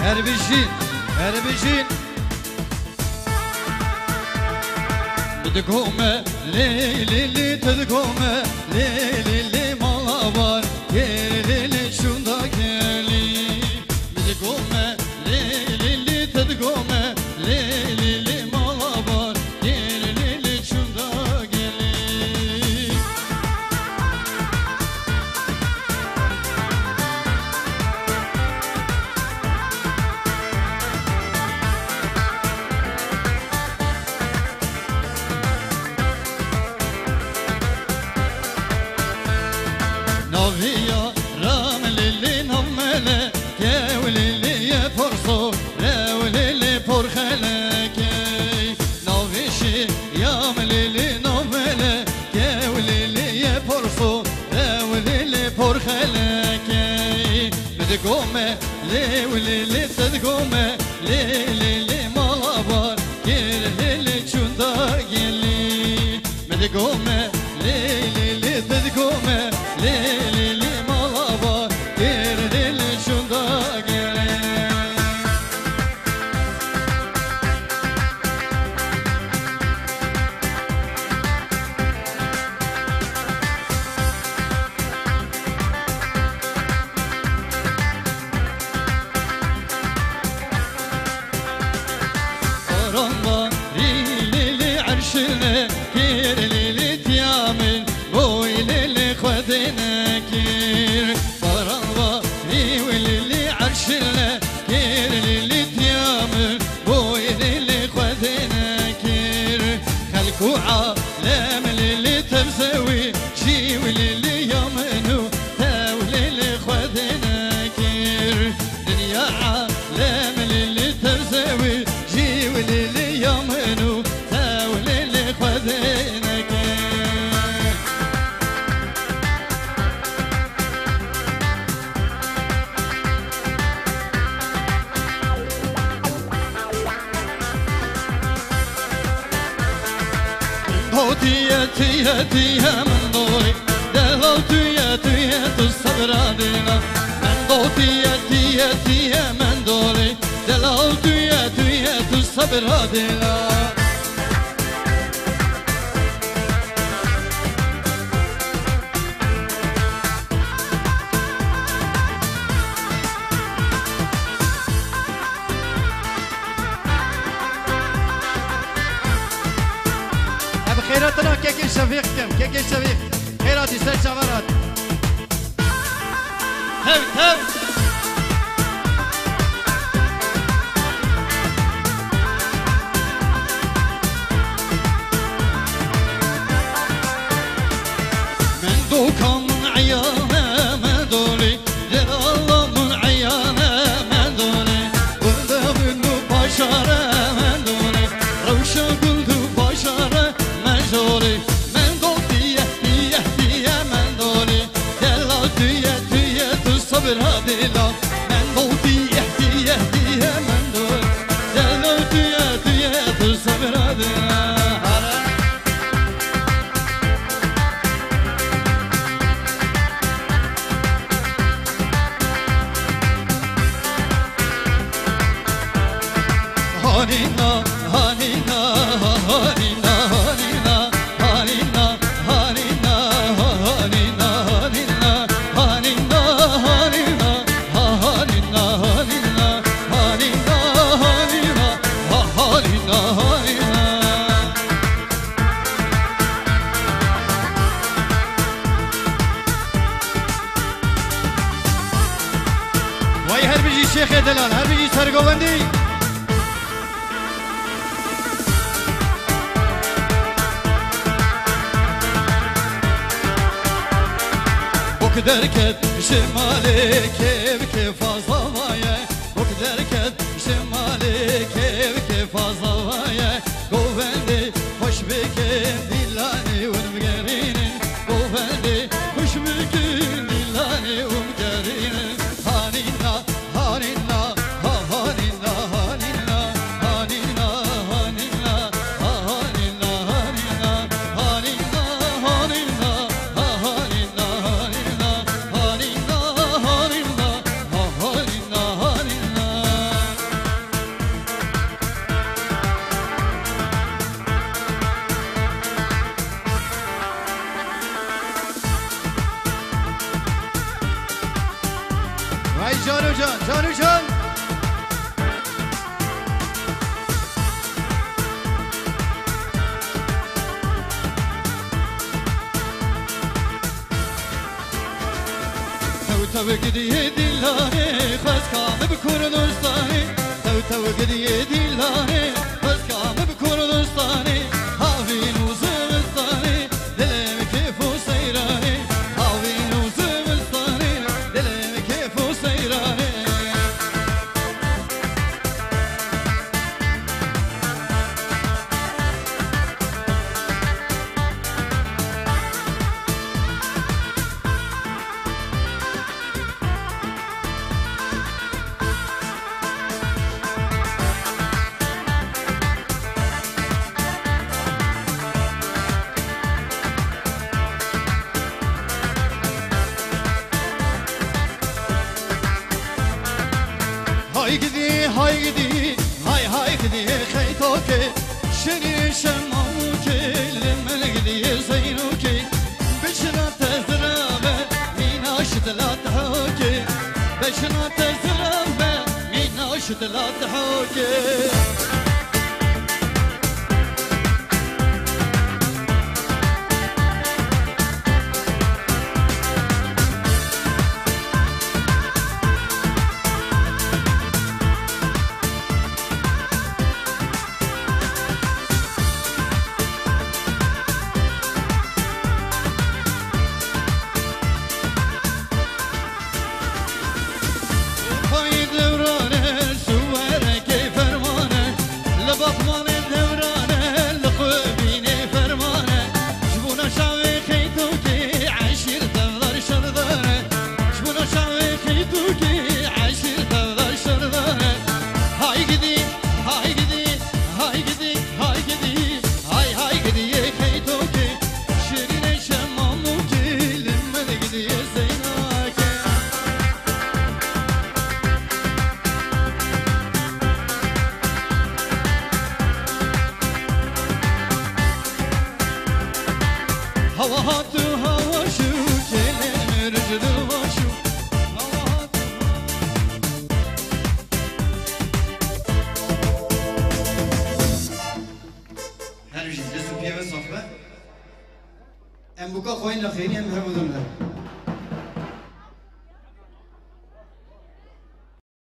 هربجين بدكومة ليلي تدكومة ليلي مالابار ليلي شوندا كلي بدكومة ليلي تدكومة ليلي مالابار ليلي شوندا كلي نوفيا رام للي نمله كولي يا فرصو لولي فرخلك نوفيشي يام للي نمله كولي يا فرصو لولي فرخلك بدكومه لولي تدكومه ليلي مالابار ليلي شوندا يلي بدكومه ليلي تدكومه ليلي مالابار ليلي شوندا يلي رمضان ليلي عرشنا كير ليلي تيامن بوي ليلي خذنا كير رمضان ليلي عرشنا كير ليلي تيامن بوي ليلي خذنا كير خلكو عالم ليلي تبسوي شي وليلي يمنو تاو ليلي خذنا كير دنيا عالم ليلي تبسوي وليلي يمنو تاوليلي خذينك تيا من دوري دلو تيا تصبر علينا من دوتي تيا من دوري دلو تيا تصبر علينا خيراتنا كيكي شفيقكم كيكي شفيق خيراتي سيد شفرات هاو من دوكم من عيانه من دولي جل الله من عيانه من دولي قلت بنو بشاره من دولي روشه قلت بشاره مجوري من دوتي تيا من دولي دلا تيا تصبر هديلا من دوتي تيا من دولي دلا تيا تصبر هديلا هانينا هانينا هانينا هانينا هانينا هانينا هانينا هانينا هانينا هانينا هانينا هانينا هانينا هانينا هانينا وای هر بيجي شيخ دلال هر بيجي سرگوندی دركت شمالي كيف فازوايا بك دركت شمالي كيف فازوايا قوفندي خوش بكين دلاني ونمقريني قوفندي خوش بكين دلاني ونمقريني هانينا هانينا هانينا هانينا هانينا هانينا هانينا هانينا هانينا هانينا هانينا جانو جان تو گدیه دیلانه خواست کامه بکردستانه تو گدیه دیلانه خواست کامه بکردستانه هاوین و زمستانه دلم کیف و سیرانه هاوین و زمستانه دلم کیف و سیرانه هاي gidi hay gidi khaytoke shiri shamamuke lemel gidi zaynuke bishna tazrabe mina shidlat hoke bishna tazrabe mina shidlat hoke هوا هاتو هوا شو كلم رجل وشو هوا هاتو هر جيد لسو بيها صفبة ام بوكا خوين لخيري ام هرمودون